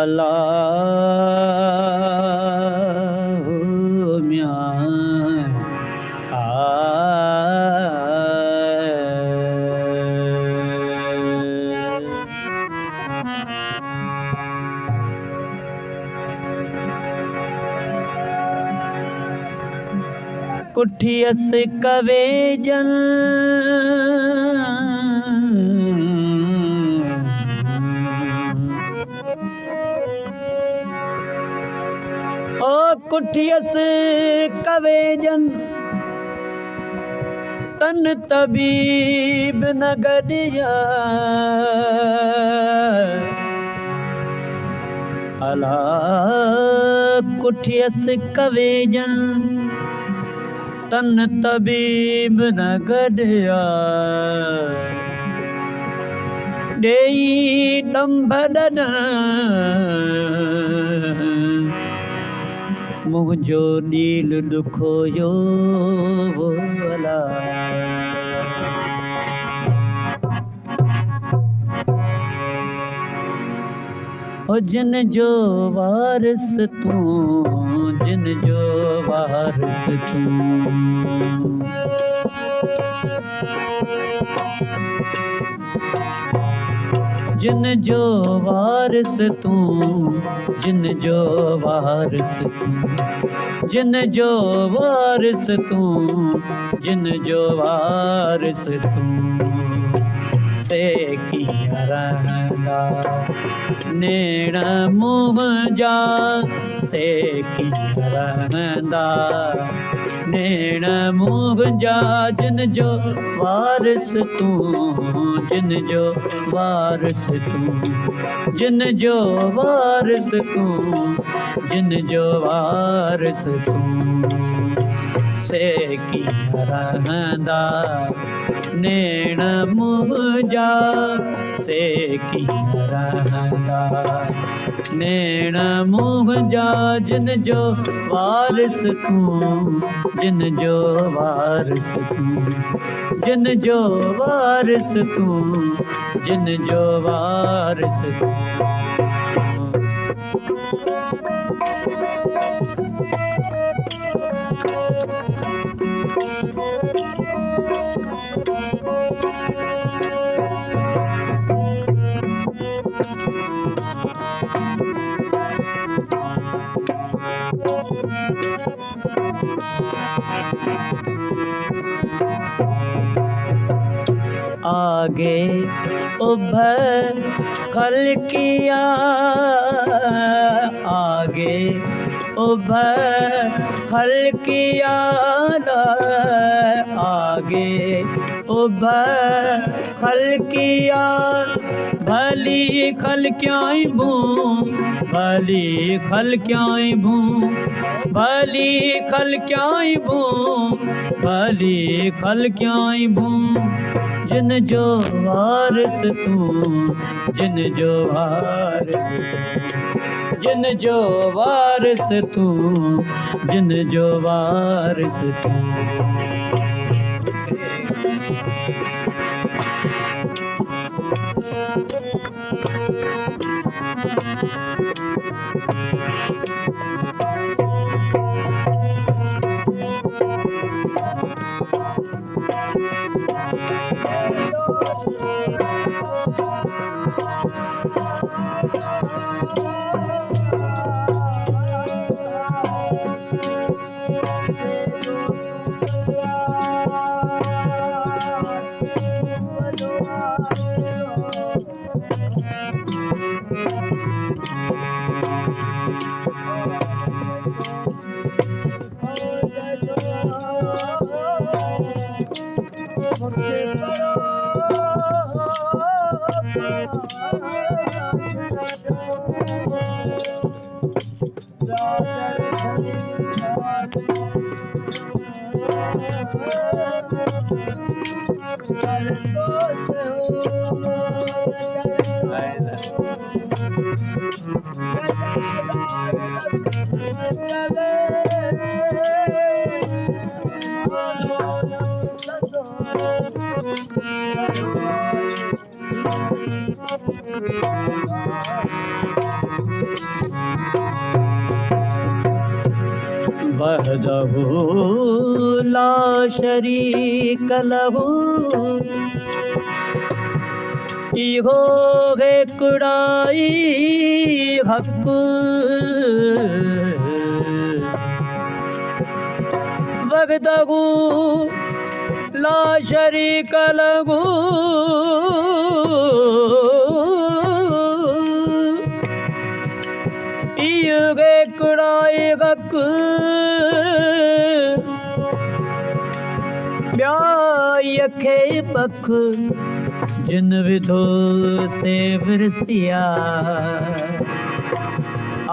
अल्लाह म्यां कुठियस कवे जन ओ कुठियस कवे जन तन तबीब न गडिया अला कुठियस कवे जन तन तबीब न गडिया देई तंभडन मुझो नील दुखो यो अला ओ जिन जो वारिस तू जिन जो वारिस तू जिन जो वारिस तू जिन जो वारिस तू जिन जो वारिस तू जिन जो वारिस तू से किया रहंदा नेण मुंहिंजा से किया रहंदा नेण मुंहिंजा जिन जो वारिस तू जिन जो वारिस तू जिन जो वारिस तू जिन जो वारिस तू से किया रहंदा नेण मुंहिंजा से किया रहंदा नेण मुंहिंजा जिन जो वारिस तू जिन जो वारिस तू जिन जो वारिस तू जिन जो वारिस तू आगे उभर खल्किया आगे उभर खल्किया आगे उभर खल्किया भली खल्क्याई भू भली खल्क्याई भू भली खल्क्याई भू भली खल्क्याई भू जिन जो वारिस तू जिन जो वारिस जिन जो वारिस तू जिन जो वारिस तू लहू ला शरीक लहू इहो है कुड़ाई हक वगदहू ला शरीक लहू इहो है कुड़ाई हक ॿिया खे पख जिन विधो से विरसिया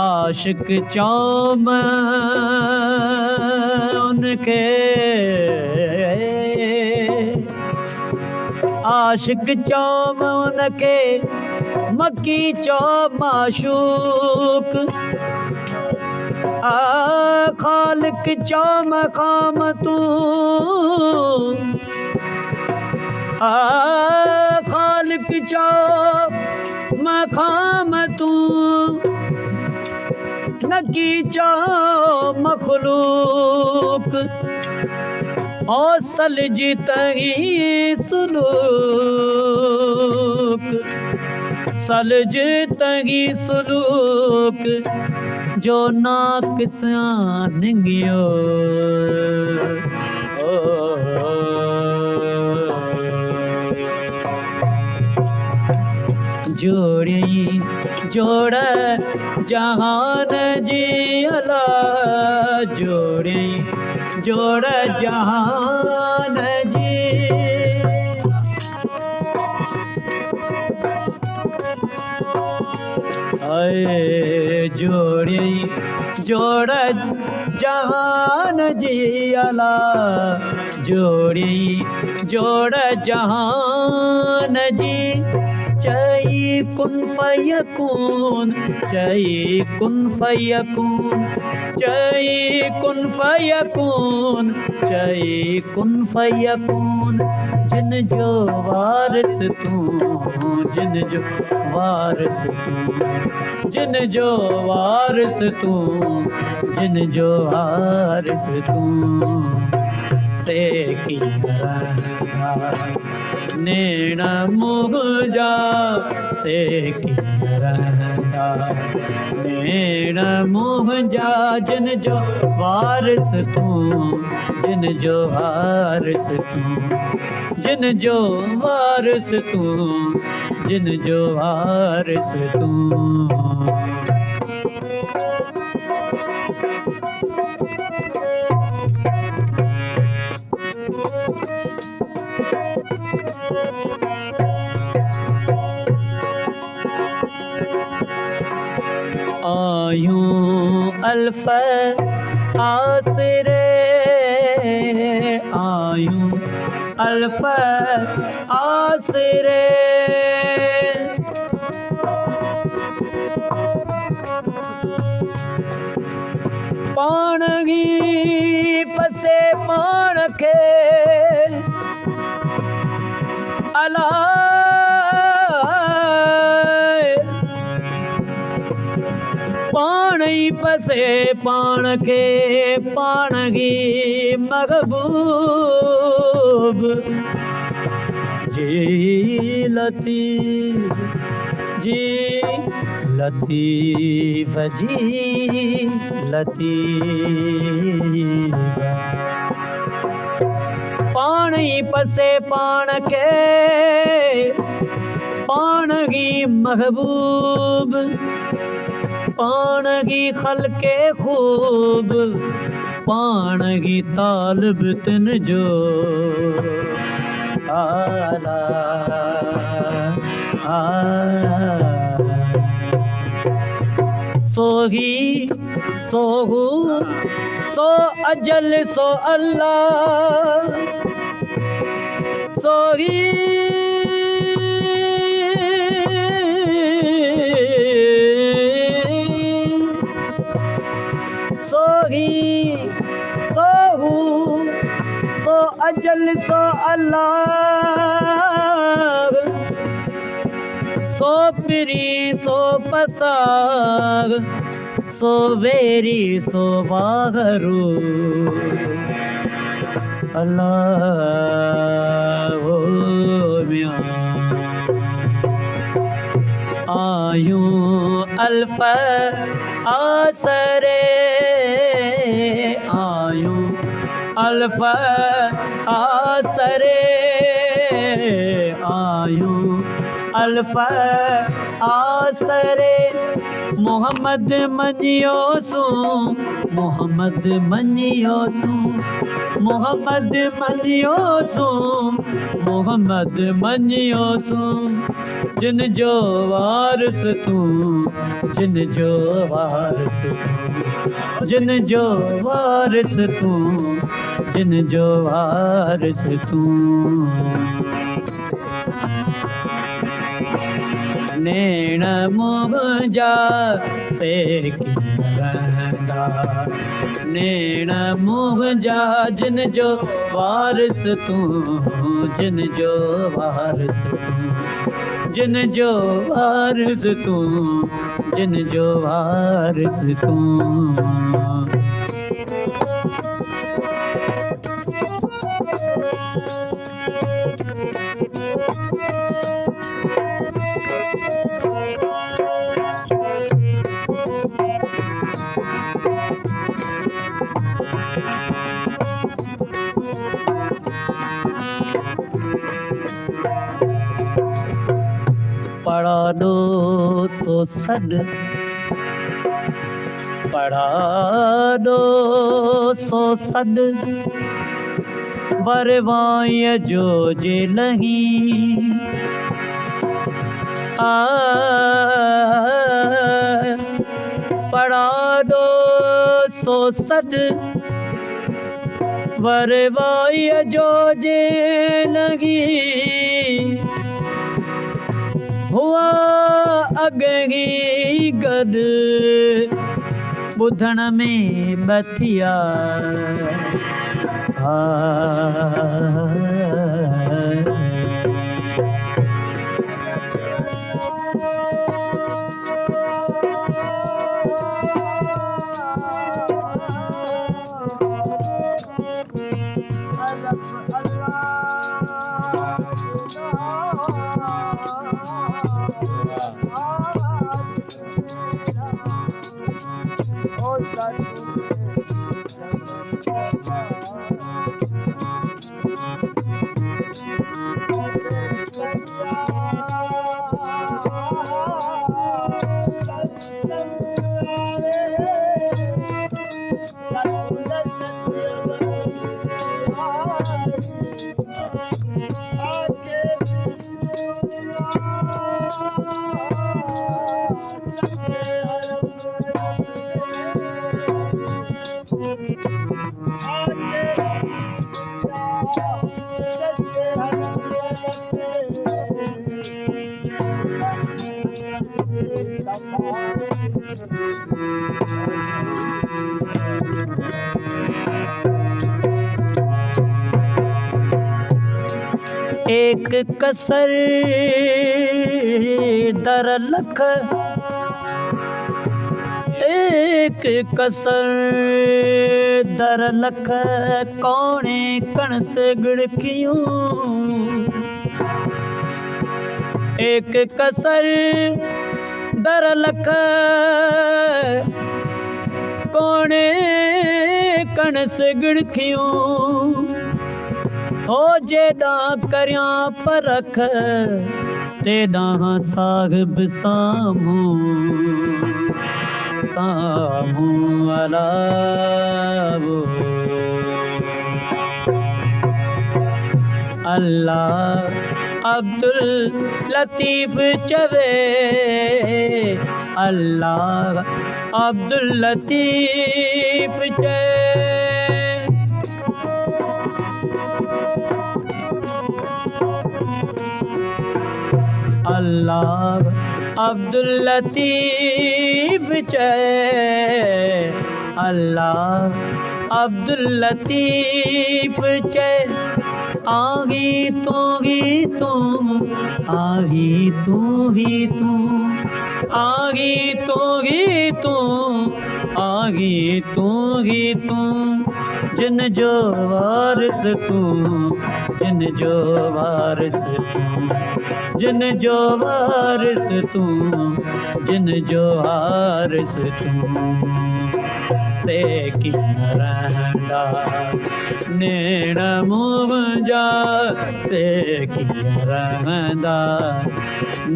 आशिक चौम उनके आशिक चौम उनके मक्की चौ माशूक खालिक चौ मखाम तू खालिक चौ मखाम तू नकी चौ मखलूक औसल जी तही सुलूक सलज तही सुलूक जो नाकिसां निंगियो जोड़ी जोड़ जहान जी अला जोड़ी जोड़ जहान जी आए जोड़ी जोड़ जहान जी अला जोड़ी जोड़ जहान जी चई कुन फयकून चई कुन फयकून चई कुन फयकून चई कुन फयकून जिन जो वारिस तू जिन जो वारिस तू जिन जो वारिस तू जिन जो वारिस तू से की नेण मुगजा से की रहंदा नेण मुगजा जिन जो वारिस तू जिन जो वारिस तू जिन जो वारिस तू जिन जो वारिस तू आयूं अल्फ आसरे आयूं अल्फ आसरे पाण ही पसे पाण खे अला पाण ही पसे पाण खे पाण ही महबूब जी लतीफ़ जी लतीफ़ जी लतीफ़ पाण ही पसे पाण खे पाण ही महबूब पाण ही खलके खूब पाण ही तालिब तिन जो आला सोही सोहू सो अजल सो अल्लाह सोही सोही सोहू सो अजल सो अल्लाह सो पिरी सो पसाग सो वेरी सो वाहरु अल्लाह हो म्या आयूं अल्फ आसरे आयूं अल्फ आसरे आयूं अल्फ आसरे मोहम्मद मनियो सू मोहम्मद मनियो सू मोहम्मद मनियो सू मोहम्मद मनियो सू जिन जो वारिस तू जिन जो वारिस तू जिन जो वारिस तू जिन जो वारिस तू नैण मुंहिंजा से रहंदा नैण मुंहिंजा जिन जो वारिस तूं जिन जो वारिस तूं जिन जो वारिस तूं जिन जो वारिस तूं पढ़ा दो सो सद पढ़ा दो सो सद वरवाय जो जे लही पढ़ा दो सो सद वरवाय जो जे लही हुआ अॻही गॾ ॿुधण में बथिया एक कसर दर लख एक कसर दर लख कौणे कणस गिड़कियूं एक कसर दर लख कौणे कणस गिड़कियूं हो जेॾा करियां परख तेॾां साहिब साम्हूं साम्हूं अलावो अल्लाह अब्दुल लतीफ़ चवे अल्लाह अब्दुल लतीफ़ चवे अल्लाह अब्दुल लतीफ़ चए अल्लाह अब्दुल लतीफ़ चए आही तू ही तू आही तू ही तू आही तू ही तू आही तू ही तू जिन जो वारिस तू जिन जो वारिस तू जिन जो वारिस तू जिन जो वारिस तू से कीअं रहंदा नेण मुंहिंजा से कीअं रहंदा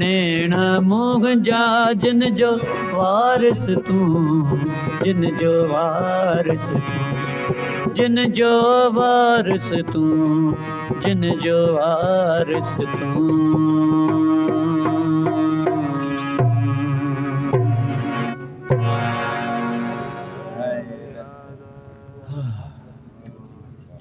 नेण मुंहिंजा जिन जो वारिस तू जिन जो वारिस तू जिन जो वारिस तू जिन जो वारिस तू